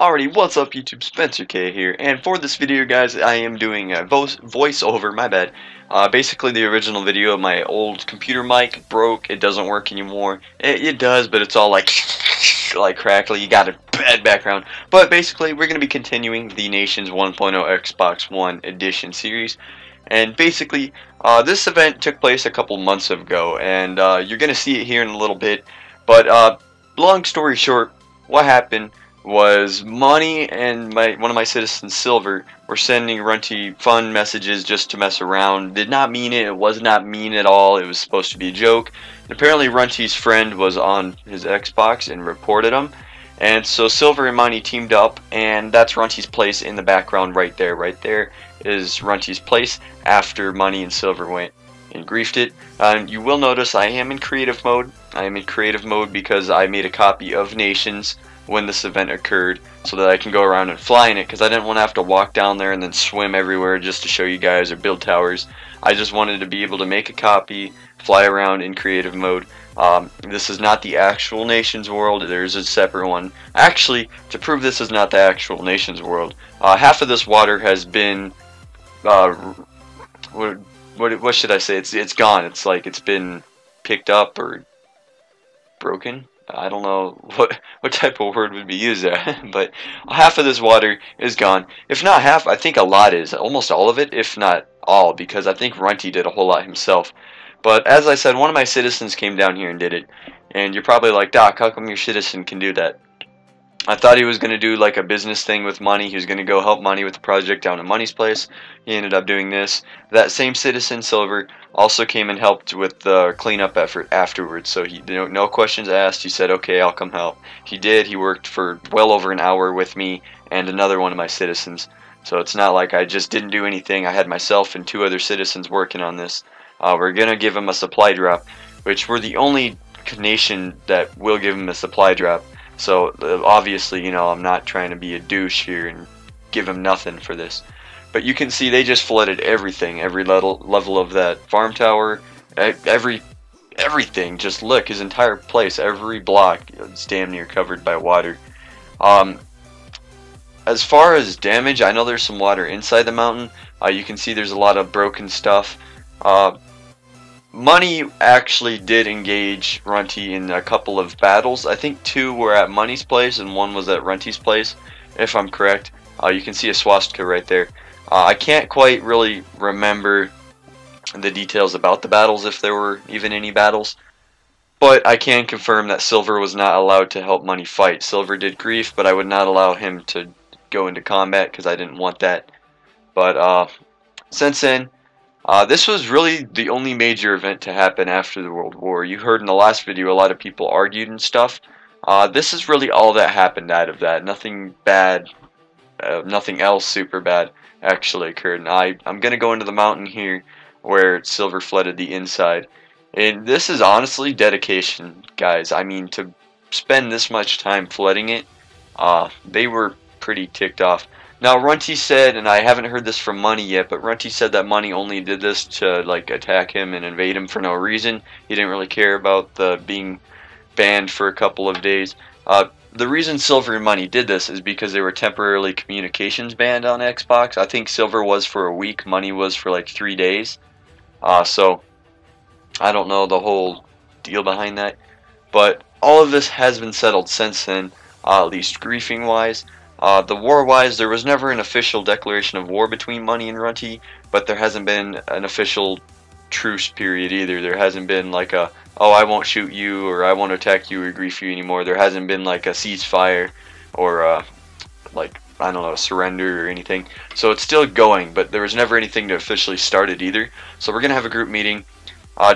Alrighty, what's up YouTube? Spencer K here, and for this video guys, I am doing a voiceover, my bad. Basically the original video of my old computer mic broke, it doesn't work anymore. It does, but it's all like, like crackly, you got a bad background. But basically, we're going to be continuing the Nations 1.0 Xbox One Edition series. And basically, this event took place a couple months ago, and you're going to see it here in a little bit. But long story short, what happened was Money and one of my citizens, Silver, were sending Runty fun messages just to mess around. Did not mean it. It was not mean at all. It was supposed to be a joke. And apparently Runty's friend was on his Xbox and reported him. And so Silver and Money teamed up, and that's Runty's place in the background right there. Right there is Runty's place after Money and Silver went and griefed it. You will notice I am in creative mode. I am in creative mode because I made a copy of Nations when this event occurred so that I can go around and fly in it, because I didn't want to have to walk down there and then swim everywhere just to show you guys or build towers. I just wanted to be able to make a copy, fly around in creative mode. This is not the actual Nations world, there's a separate one. Actually, to prove this is not the actual Nations world, half of this water has been what should I say, it's gone. It's like it's been picked up or broken. I don't know what type of word would be used there, but half of this water is gone. If not half, I think a lot is. Almost all of it, if not all, because I think Runty did a whole lot himself. But as I said, one of my citizens came down here and did it. And you're probably like, Doc, how come your citizen can do that? I thought he was going to do like a business thing with Money. He was going to go help Money with the project down at Money's place. He ended up doing this. That same citizen, Silver, also came and helped with the cleanup effort afterwards. So he, no questions asked. He said, okay, I'll come help. He did. He worked for well over an hour with me and another one of my citizens. So it's not like I just didn't do anything. I had myself and two other citizens working on this. We're going to give him a supply drop, which we're the only nation that will give him a supply drop. So obviously, you know, I'm not trying to be a douche here and give him nothing for this. But you can see they just flooded everything, every level of that farm tower, everything. Just look, his entire place, every block is damn near covered by water. As far as damage, I know there's some water inside the mountain. You can see there's a lot of broken stuff. Money actually did engage Runty in a couple of battles. I think two were at Money's place and one was at Runty's place, if I'm correct. You can see a swastika right there. I can't quite really remember the details about the battles, if there were even any battles. But I can confirm that Silver was not allowed to help Money fight. Silver did grief, but I would not allow him to go into combat because I didn't want that. But since then, this was really the only major event to happen after the World War. You heard in the last video a lot of people argued and stuff. This is really all that happened out of that. Nothing bad, nothing else super bad actually occurred. And I'm going to go into the mountain here where Silver flooded the inside. And this is honestly dedication, guys. I mean, to spend this much time flooding it, they were pretty ticked off. Now Runty said, and I haven't heard this from Money yet, but Runty said that Money only did this to like attack him and invade him for no reason. He didn't really care about the being banned for a couple of days. The reason Silver and Money did this is because they were temporarily communications banned on Xbox. I think Silver was for a week, Money was for like 3 days. So I don't know the whole deal behind that. But all of this has been settled since then, at least griefing wise. The war-wise, there was never an official declaration of war between Money and Runty, but there hasn't been an official truce period either. There hasn't been like a, oh, I won't shoot you, or I won't attack you or grief you anymore. There hasn't been like a ceasefire or like, I don't know, a surrender or anything. So it's still going, but there was never anything to officially start it either. So we're going to have a group meeting.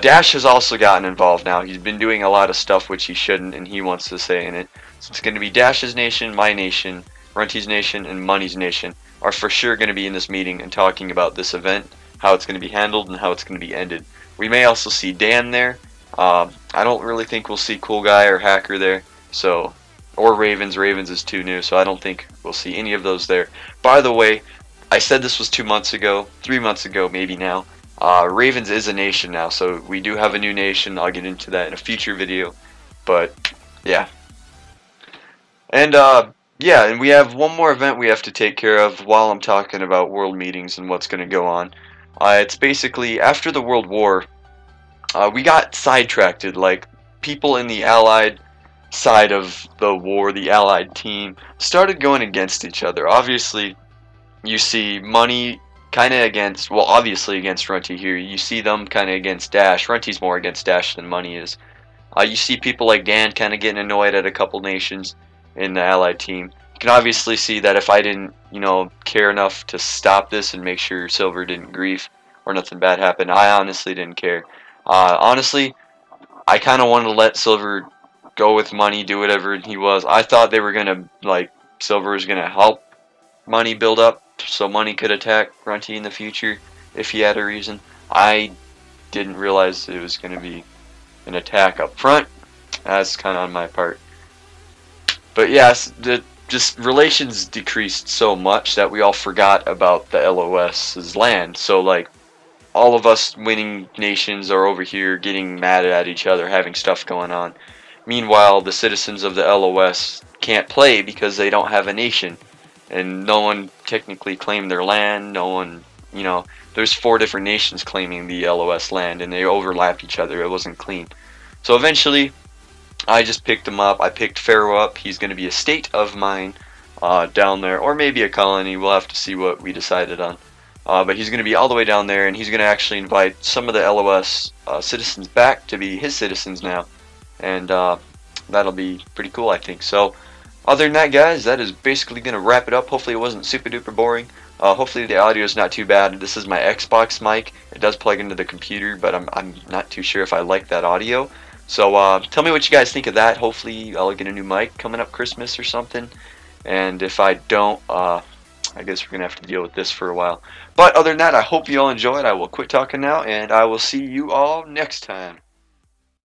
Dash has also gotten involved now. He's been doing a lot of stuff which he shouldn't, and he wants to say in it. So it's going to be Dash's nation, my nation, Runty's nation, and Money's nation are for sure going to be in this meeting and talking about this event, how it's going to be handled, and how it's going to be ended. We may also see Dan there. I don't really think we'll see Cool Guy or Hacker there, so, or Ravens. Ravens is too new, so I don't think we'll see any of those there. By the way, I said this was 2 months ago, 3 months ago maybe now. Ravens is a nation now, so we do have a new nation. I'll get into that in a future video, but yeah. And Yeah, and we have one more event we have to take care of while I'm talking about world meetings and what's going to go on. It's basically after the World War, we got sidetracked. Like people in the Allied side of the war, the Allied team, started going against each other. Obviously, you see Money kind of against, well, obviously against Runty here. You see them kind of against Dash. Runty's more against Dash than Money is. You see people like Dan kind of getting annoyed at a couple nations in the Allied team. You can obviously see that if I didn't, care enough to stop this and make sure Silver didn't grief or nothing bad happened, I honestly didn't care. Honestly, I kind of wanted to let Silver go with Money, do whatever he was. I thought they were gonna Silver was gonna help Money build up so Money could attack Runty in the future if he had a reason. I didn't realize it was gonna be an attack up front. That's kind of on my part. But yes, the just relations decreased so much that we all forgot about the LOS's land. So like all of us winning nations are over here getting mad at each other, having stuff going on. Meanwhile, the citizens of the LOS can't play because they don't have a nation, and no one technically claimed their land. No one, there's 4 different nations claiming the LOS land, and they overlap each other. It wasn't clean. So eventually, I just picked him up. I picked Pharaoh up. He's going to be a state of mine down there, or maybe a colony. We'll have to see what we decided on. But he's going to be all the way down there, and he's going to actually invite some of the LOS citizens back to be his citizens now. And that'll be pretty cool, I think. So, other than that, guys, that is basically going to wrap it up. Hopefully it wasn't super duper boring. Hopefully the audio is not too bad. This is my Xbox mic. It does plug into the computer, but I'm not too sure if I like that audio. So tell me what you guys think of that. Hopefully I'll get a new mic coming up Christmas or something. And if I don't, I guess we're going to have to deal with this for a while. But other than that, I hope you all enjoyed. I will quit talking now, and I will see you all next time.